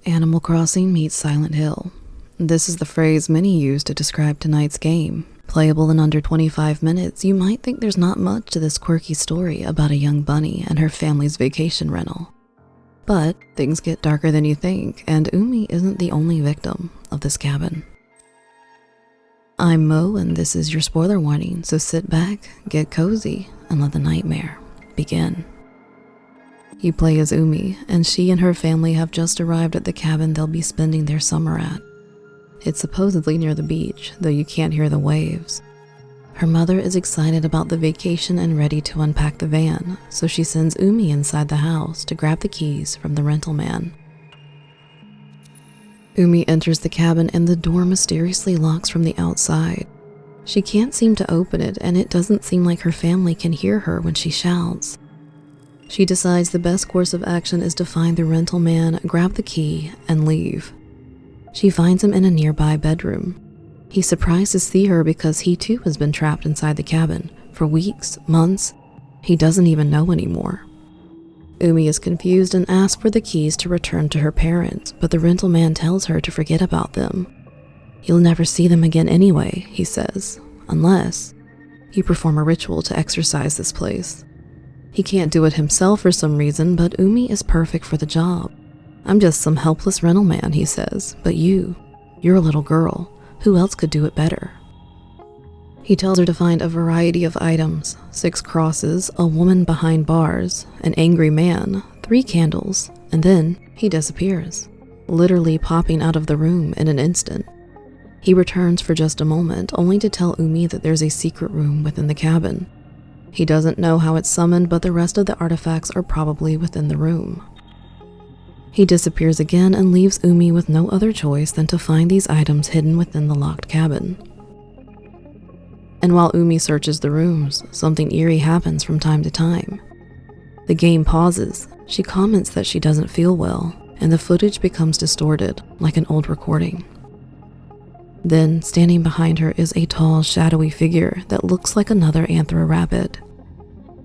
Animal Crossing meets Silent Hill. This is the phrase many use to describe tonight's game. Playable in under 25 minutes, you might think there's not much to this quirky story about a young bunny and her family's vacation rental. But things get darker than you think, and Umi isn't the only victim of this cabin. I'm Mo, and this is your spoiler warning, so sit back, get cozy, and let the nightmare begin. You play as Umi, and she and her family have just arrived at the cabin they'll be spending their summer at. It's supposedly near the beach, though you can't hear the waves. Her mother is excited about the vacation and ready to unpack the van, so she sends Umi inside the house to grab the keys from the rental man. Umi enters the cabin and the door mysteriously locks from the outside. She can't seem to open it, and it doesn't seem like her family can hear her when she shouts. She decides the best course of action is to find the rental man, grab the key, and leave. She finds him in a nearby bedroom. He's surprised to see her because he too has been trapped inside the cabin for weeks, months. He doesn't even know anymore. Umi is confused and asks for the keys to return to her parents, but the rental man tells her to forget about them. You'll never see them again anyway, he says, unless you perform a ritual to exorcise this place. He can't do it himself for some reason, but Umi is perfect for the job. I'm just some helpless rental man, he says, but you're a little girl. Who else could do it better? He tells her to find a variety of items: 6 crosses, a woman behind bars, an angry man, 3 candles, and then he disappears, literally popping out of the room in an instant. He returns for just a moment, only to tell Umi that there's a secret room within the cabin. He doesn't know how it's summoned, but the rest of the artifacts are probably within the room. He disappears again and leaves Umi with no other choice than to find these items hidden within the locked cabin. And while Umi searches the rooms, something eerie happens from time to time. The game pauses. She comments that she doesn't feel well, and the footage becomes distorted, like an old recording. Then, standing behind her is a tall, shadowy figure that looks like another anthro rabbit.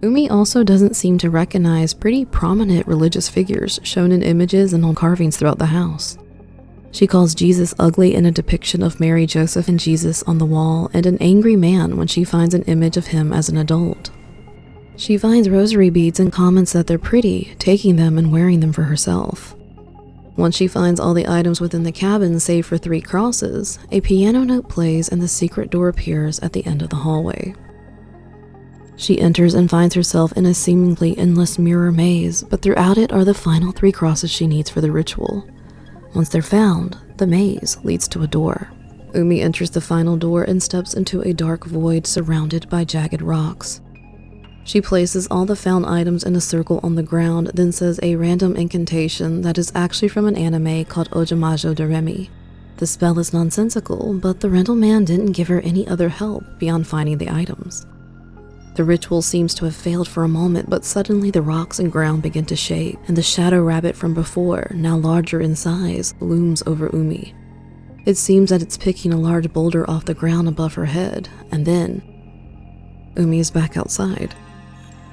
Umi also doesn't seem to recognize pretty prominent religious figures shown in images and on carvings throughout the house. She calls Jesus ugly in a depiction of Mary, Joseph, and Jesus on the wall, and an angry man when she finds an image of him as an adult. She finds rosary beads and comments that they're pretty, taking them and wearing them for herself. Once she finds all the items within the cabin save for 3 crosses, a piano note plays and the secret door appears at the end of the hallway. She enters and finds herself in a seemingly endless mirror maze, but throughout it are the final 3 crosses she needs for the ritual. Once they're found, the maze leads to a door. Umi enters the final door and steps into a dark void surrounded by jagged rocks. She places all the found items in a circle on the ground, then says a random incantation that is actually from an anime called Ojamajo Doremi. The spell is nonsensical, but the rental man didn't give her any other help beyond finding the items. The ritual seems to have failed for a moment, but suddenly the rocks and ground begin to shake, and the shadow rabbit from before, now larger in size, looms over Umi. It seems that it's picking a large boulder off the ground above her head, and then Umi is back outside.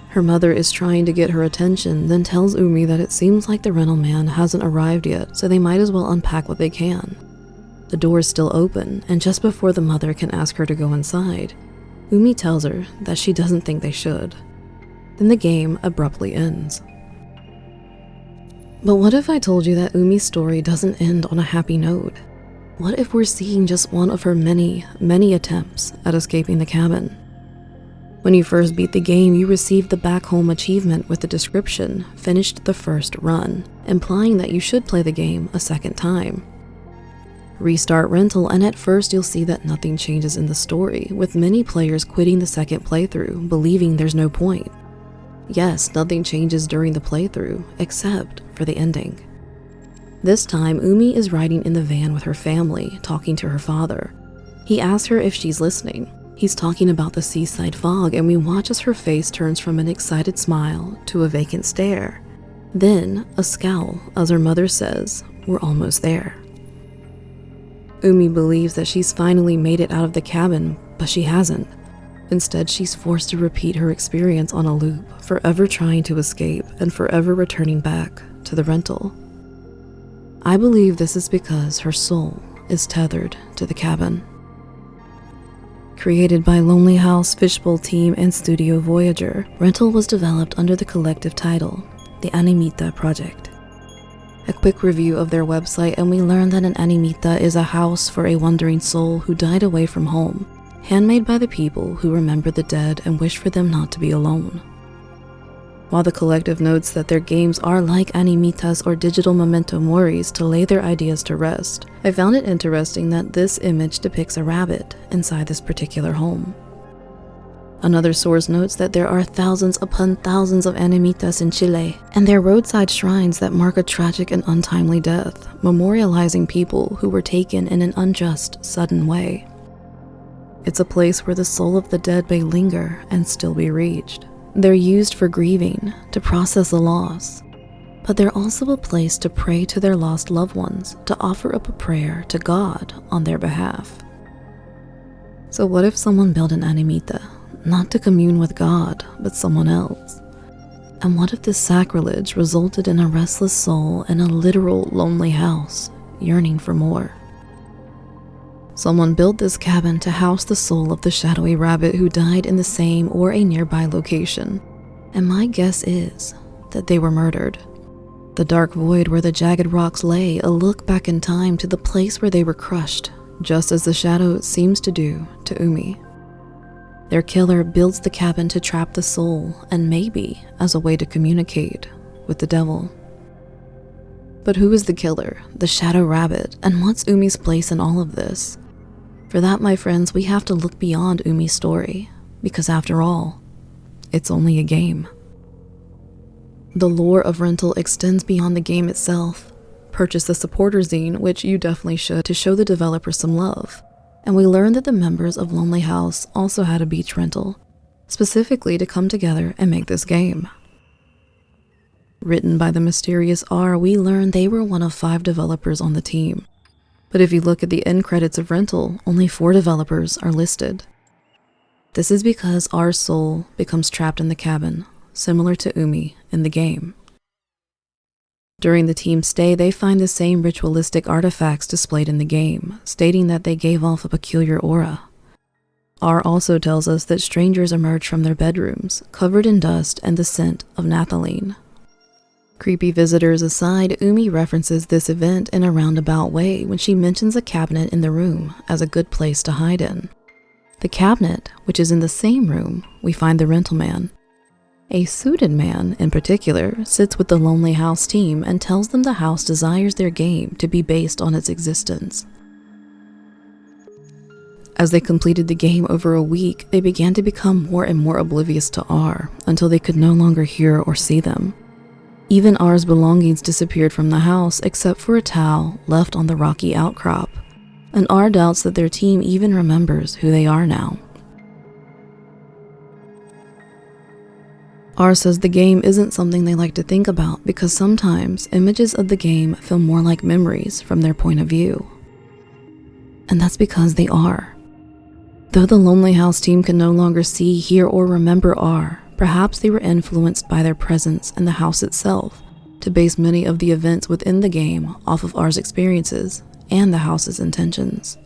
Her mother is trying to get her attention, then tells Umi that it seems like the rental man hasn't arrived yet, so they might as well unpack what they can. The door is still open, and just before the mother can ask her to go inside, Umi tells her that she doesn't think they should. Then the game abruptly ends. But what if I told you that Umi's story doesn't end on a happy note? What if we're seeing just one of her many, many attempts at escaping the cabin? When you first beat the game, you received the back home achievement with the description, "Finished the first run," implying that you should play the game a second time. Restart rental, and at first you'll see that nothing changes in the story, with many players quitting the second playthrough, believing there's no point. Yes, nothing changes during the playthrough, except for the ending. This time, Umi is riding in the van with her family, talking to her father. He asks her if she's listening. He's talking about the seaside fog, and we watch as her face turns from an excited smile to a vacant stare. Then, a scowl, as her mother says, "We're almost there." Umi believes that she's finally made it out of the cabin, but she hasn't. Instead, she's forced to repeat her experience on a loop, forever trying to escape and forever returning back to the rental. I believe this is because her soul is tethered to the cabin. Created by Lonely House, Fishbowl Team, and Studio Voyager, Rental was developed under the collective title, the Animita Project. A quick review of their website, and we learn that an animita is a house for a wandering soul who died away from home, handmade by the people who remember the dead and wish for them not to be alone. While the collective notes that their games are like animitas or digital memento moris to lay their ideas to rest, I found it interesting that this image depicts a rabbit inside this particular home. Another source notes that there are thousands upon thousands of animitas in Chile, and their roadside shrines that mark a tragic and untimely death, memorializing people who were taken in an unjust, sudden way. It's a place where the soul of the dead may linger and still be reached. They're used for grieving, to process a loss, but they're also a place to pray to their lost loved ones, to offer up a prayer to God on their behalf. So what if someone built an animita, not to commune with God, but someone else? And what if this sacrilege resulted in a restless soul in a literal lonely house, yearning for more? Someone built this cabin to house the soul of the shadowy rabbit who died in the same or a nearby location, and my guess is that they were murdered. The dark void where the jagged rocks lay a look back in time to the place where they were crushed, just as the shadow seems to do to Umi. Their killer builds the cabin to trap the soul, and maybe as a way to communicate with the devil. But who is the killer, the shadow rabbit, and what's Umi's place in all of this? For that, my friends, we have to look beyond Umi's story, because after all, it's only a game. The lore of Rental extends beyond the game itself. Purchase the supporter zine, which you definitely should, to show the developers some love. And we learned that the members of Lonely House also had a beach rental, specifically to come together and make this game. Written by the mysterious R, we learned they were one of 5 developers on the team. But if you look at the end credits of Rental, only 4 developers are listed. This is because R's soul becomes trapped in the cabin, similar to Umi in the game. During the team's stay, they find the same ritualistic artifacts displayed in the game, stating that they gave off a peculiar aura. R also tells us that strangers emerge from their bedrooms, covered in dust and the scent of naphthalene. Creepy visitors aside, Umi references this event in a roundabout way when she mentions a cabinet in the room as a good place to hide in. The cabinet, which is in the same room, we find the rental man. A suited man, in particular, sits with the Lonely House team and tells them the house desires their game to be based on its existence. As they completed the game over a week, they began to become more and more oblivious to R until they could no longer hear or see them. Even R's belongings disappeared from the house except for a towel left on the rocky outcrop, and R doubts that their team even remembers who they are now. R says the game isn't something they like to think about because sometimes images of the game feel more like memories from their point of view. And that's because they are. Though the Lonely House team can no longer see, hear, or remember R, perhaps they were influenced by their presence in the house itself to base many of the events within the game off of R's experiences and the house's intentions.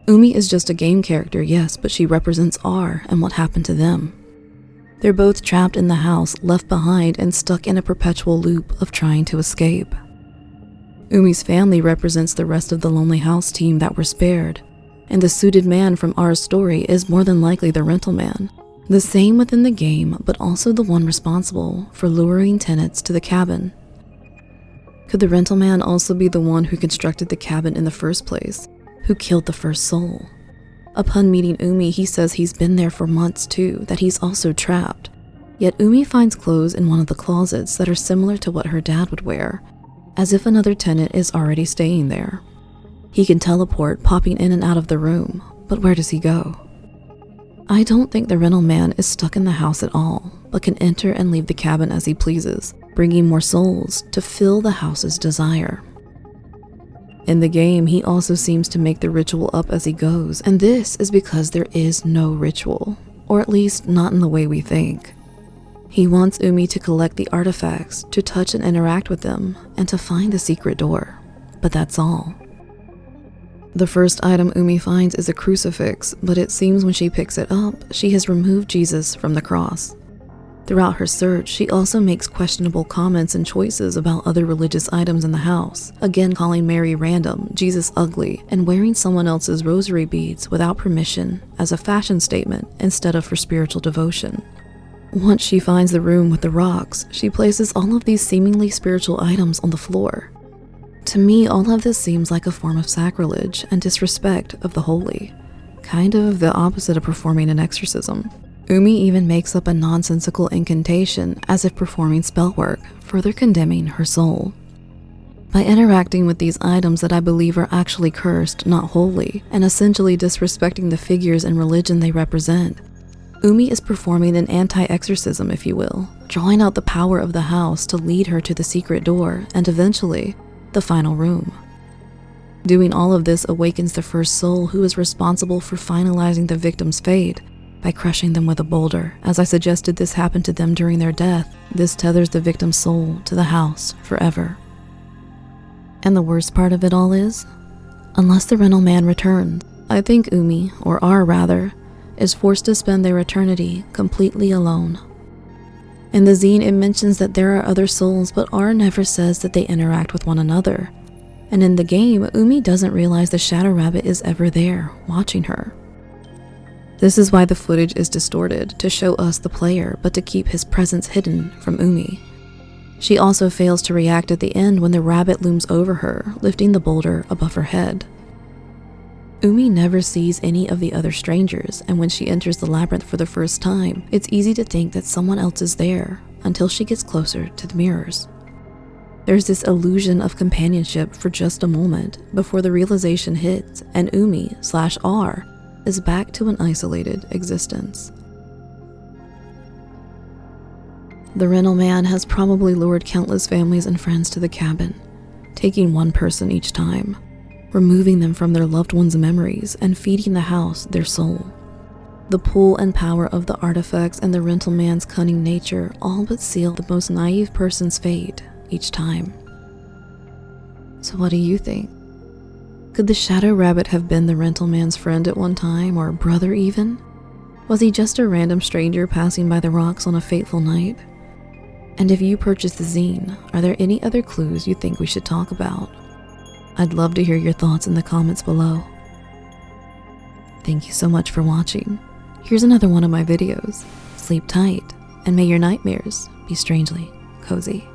Umi is just a game character, yes, but she represents R and what happened to them. They're both trapped in the house, left behind, and stuck in a perpetual loop of trying to escape. Umi's family represents the rest of the Lonely House team that were spared, and the suited man from R's story is more than likely the rental man. The same within the game, but also the one responsible for luring tenants to the cabin. Could the rental man also be the one who constructed the cabin in the first place, who killed the first soul? Upon meeting Umi, he says he's been there for months too, that he's also trapped. Yet Umi finds clothes in one of the closets that are similar to what her dad would wear, as if another tenant is already staying there. He can teleport, popping in and out of the room, but where does he go? I don't think the rental man is stuck in the house at all, but can enter and leave the cabin as he pleases, bringing more souls to fill the house's desire. In the game, he also seems to make the ritual up as he goes, and this is because there is no ritual, or at least not in the way we think. He wants Umi to collect the artifacts, to touch and interact with them, and to find the secret door. But that's all. The first item Umi finds is a crucifix, but it seems when she picks it up, she has removed Jesus from the cross. Throughout her search, she also makes questionable comments and choices about other religious items in the house, again calling Mary random, Jesus ugly, and wearing someone else's rosary beads without permission as a fashion statement instead of for spiritual devotion. Once she finds the room with the rocks, she places all of these seemingly spiritual items on the floor. To me, all of this seems like a form of sacrilege and disrespect of the holy, kind of the opposite of performing an exorcism. Umi even makes up a nonsensical incantation as if performing spell work, further condemning her soul. By interacting with these items that I believe are actually cursed, not holy, and essentially disrespecting the figures and religion they represent, Umi is performing an anti-exorcism, if you will, drawing out the power of the house to lead her to the secret door and eventually, the final room. Doing all of this awakens the first soul who is responsible for finalizing the victim's fate by crushing them with a boulder. As I suggested this happened to them during their death, this tethers the victim's soul to the house forever. And the worst part of it all is, unless the rental man returns, I think Umi, or R rather, is forced to spend their eternity completely alone. In the zine, it mentions that there are other souls, but R never says that they interact with one another. And in the game, Umi doesn't realize the shadow rabbit is ever there, watching her. This is why the footage is distorted, to show us the player, but to keep his presence hidden from Umi. She also fails to react at the end when the rabbit looms over her, lifting the boulder above her head. Umi never sees any of the other strangers, and when she enters the labyrinth for the first time, it's easy to think that someone else is there until she gets closer to the mirrors. There's this illusion of companionship for just a moment before the realization hits and Umi/R is back to an isolated existence. The rental man has probably lured countless families and friends to the cabin, taking one person each time, removing them from their loved ones' memories and feeding the house their soul. The pull and power of the artifacts and the rental man's cunning nature all but seal the most naive person's fate each time. So what do you think? Could the shadow rabbit have been the rental man's friend at one time, or brother even? Was he just a random stranger passing by the rocks on a fateful night? And if you purchased the zine, are there any other clues you think we should talk about? I'd love to hear your thoughts in the comments below. Thank you so much for watching. Here's another one of my videos. Sleep tight, and may your nightmares be strangely cozy.